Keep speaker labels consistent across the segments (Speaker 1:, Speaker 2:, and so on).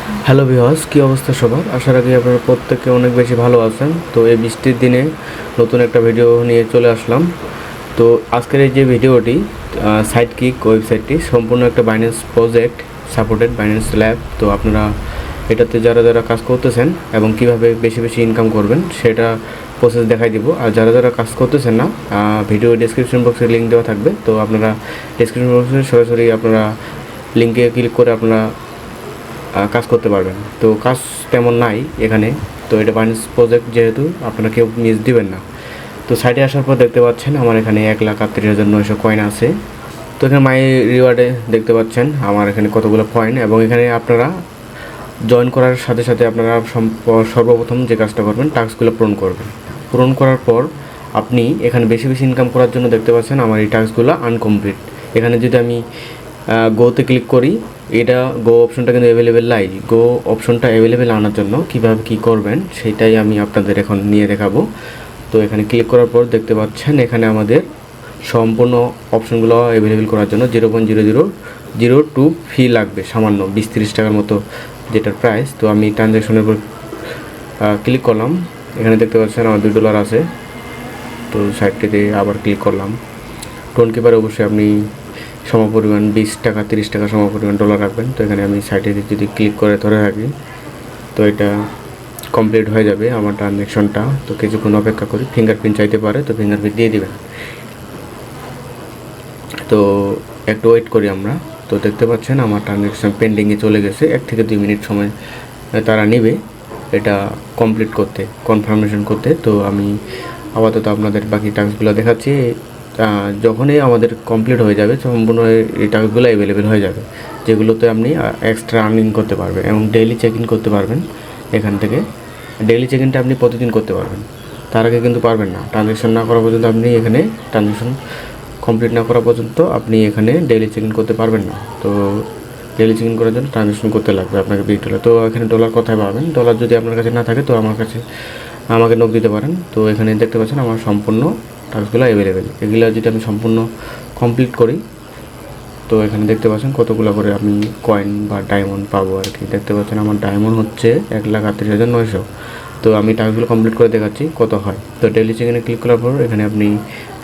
Speaker 1: Hello viewers, কী অবস্থা সবার? আশা রাখি আপনারা প্রত্যেকে অনেক বেশি ভালো আছেন। তো এই বৃষ্টির দিনে নতুন একটা ভিডিও নিয়ে চলে আসলাম। তো আজকের এই যে ভিডিওটি, সাইডকিক ওয়েবসাইটটি সম্পূর্ণ একটা Binance project supported Binance lab. তো আপনারা এটাতে যারা যারা কাজ করতেছেন এবং কিভাবে বেশি বেশি ইনকাম করবেন সেটা প্রসেস দেখাই দিব। আর যারা যারা কাজ করতেছেন না, ভিডিও ডেসক্রিপশন বক্সে লিঙ্ক দেওয়া থাকবে। তো আপনারা ডেসক্রিপশন বক্সে সরাসরি আপনারা লিঙ্কে ক্লিক করে আপনারা কাজ করতে পারবেন। তো কাজ তেমন নাই এখানে। তো এটা বাইন্যান্স প্রজেক্ট যেহেতু আপনারা কেউ মিস দিবেন না। তো সাইটে আসার পর দেখতে পাচ্ছেন আমার এখানে 1,38,900 কয়েন আছে। তো এখানে মাই রিওয়ার্ডে দেখতে পাচ্ছেন আমার এখানে কতগুলো কয়েন, এবং এখানে আপনারা জয়েন করার সাথে সাথে আপনারা সর্বপ্রথম যে কাজটা করবেন, টাস্কগুলো পূরণ করবেন। পূরণ করার পর আপনি এখানে বেশি বেশি ইনকাম করার জন্য দেখতে পাচ্ছেন আমার এই টাস্কগুলো আনকমপ্লিট। এখানে যদি আমি গোতে ক্লিক করি, এটা গো অপশনটা কিন্তু অ্যাভেলেবেল নাই। গো অপশনটা অ্যাভেলেবেল আনার জন্য কীভাবে কী করবেন সেটাই আমি আপনাদের এখন নিয়ে দেখাবো। তো এখানে ক্লিক করার পর দেখতে পাচ্ছেন এখানে আমাদের সম্পূর্ণ অপশনগুলো অ্যাভেলেবেল করার জন্য 0.0002 ফি লাগবে, সামান্য 20-30 টাকার মতো যেটার প্রাইস। তো আমি ট্রানজ্যাকশনের উপর ক্লিক করলাম। এখানে দেখতে পাচ্ছেন আমার $2 আছে। তো সাইটটিতে আবার ক্লিক করলাম। টোন কিপারে অবশ্যই আপনি সমপরিমাণ 20 টাকা 30 টাকা সমপরিমাণ ডলার রাখবেন। তো এখানে আমি সাইটে যদি ক্লিক করে ধরে রাখি, তো এটা কমপ্লিট হয়ে যাবে আমার ট্রানজ্যাকশনটা। তো কিছুক্ষণ অপেক্ষা করি, ফিঙ্গারপ্রিন্ট চাইতে পারে, তো ফিঙ্গারপ্রিন্ট দিয়ে দিবেন। তো একটু ওয়েট করি আমরা। তো দেখতে পাচ্ছেন আমার ট্রানজ্যাকশন পেন্ডিংয়ে চলে গেছে। 1 থেকে 2 মিনিট সময় তারা নেবে এটা কমপ্লিট করতে, কনফার্মেশন করতে। তো আমি আপাতত আপনাদের বাকি টাস্কগুলো দেখাচ্ছি। যখনই আমাদের কমপ্লিট হয়ে যাবে, সম্পূর্ণ এই টাস্কগুলো অ্যাভেলেবেল হয়ে যাবে, যেগুলোতে আপনি এক্সট্রা আর্নিং করতে পারবেন এবং ডেইলি চেক ইন করতে পারবেন। এখান থেকে ডেইলি চেক ইনটা আপনি প্রতিদিন করতে পারবেন, তার আগে কিন্তু পারবেন না। ট্রানজ্যাকশন না করা পর্যন্ত আপনি এখানে ট্রানজ্যাকশন কমপ্লিট না করা পর্যন্ত আপনি এখানে ডেইলি চেক ইন করতে পারবেন না। তো ডেইলি চেক ইন করার জন্য ট্রানজ্যাকশন করতে লাগবে আপনাকে $20। তো এখানে ডলার কোথায় পাবেন? ডলার যদি আপনার কাছে না থাকে তো আমাকে নক দিতে পারেন। তো এখানে দেখতে পাচ্ছেন আমার সম্পূর্ণ টাস্কগুলো অ্যাভেলেবেল। এগুলো যদি আমি সম্পূর্ণ কমপ্লিট করি, তো এখানে দেখতে পাচ্ছেন কতগুলো করে আমি কয়েন বা ডায়মন্ড পাবো আর কি। দেখতে পাচ্ছেন আমার ডায়মন্ড হচ্ছে 1,38,900। তো আমি টাস্কগুলো কমপ্লিট করে দেখাচ্ছি কত হয়। তো ডেইলি চেকিংয়ে ক্লিক করার পর এখানে আপনি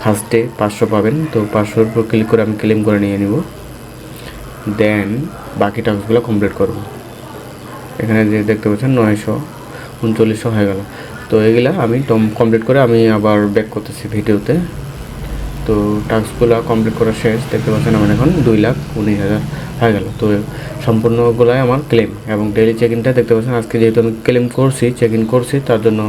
Speaker 1: ফার্স্টে 500 পাবেন। তো 500-র উপর ক্লিক করে আমি ক্লেম করে নিয়ে নিব, দেন বাকি টাস্কগুলো কমপ্লিট করব। এখানে যে দেখতে পাচ্ছেন 939 হয়ে গেল। তো এগুলা আমি কমপ্লিট করে আমি আবার ব্যাক করতেছি ভিডিওতে। তো টাস্কগুলো কমপ্লিট করা শেষ। দেখতে পাচ্ছেন আমার এখন 2,19,000 হয়ে গেল। তো সম্পূর্ণগুলাই আমার ক্লেম, এবং ডেইলি চেক ইনটা দেখতে পাচ্ছেন আজকে যেহেতু আমি ক্লেম করছি, চেক ইন করছি, তার জন্য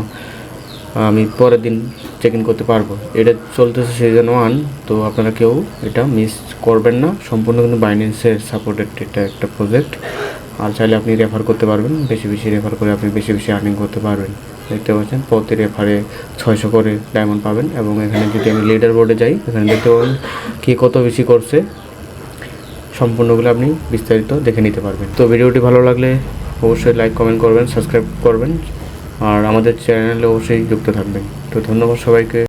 Speaker 1: আমি পরের দিন চেক ইন করতে পারবো। এটা চলতেছে সিজন 1। তো আপনারা কেউ এটা মিস করবেন না। সম্পূর্ণ কিন্তু বাইন্যান্সের সাপোর্টেড এটা একটা প্রজেক্ট। আর চাইলে আপনি রেফার করতে পারবেন, বেশি বেশি রেফার করে আপনি বেশি বেশি আর্নিং করতে পারবেন। দেখতে পাচ্ছেন প্রতি রেফারে 600 করে ডায়মন্ড পাবেন। এবং এখানে যদি আমি লিডার বোর্ডে যাই, এখানে দেখতে পাবেন কে কত বেশি করছে, সম্পূর্ণগুলো আপনি বিস্তারিত দেখে নিতে পারবেন। তো ভিডিওটি ভালো লাগলে অবশ্যই লাইক কমেন্ট করবেন, সাবস্ক্রাইব করবেন, আর আমাদের চ্যানেলে অবশ্যই যুক্ত থাকবেন। তো ধন্যবাদ সবাইকে।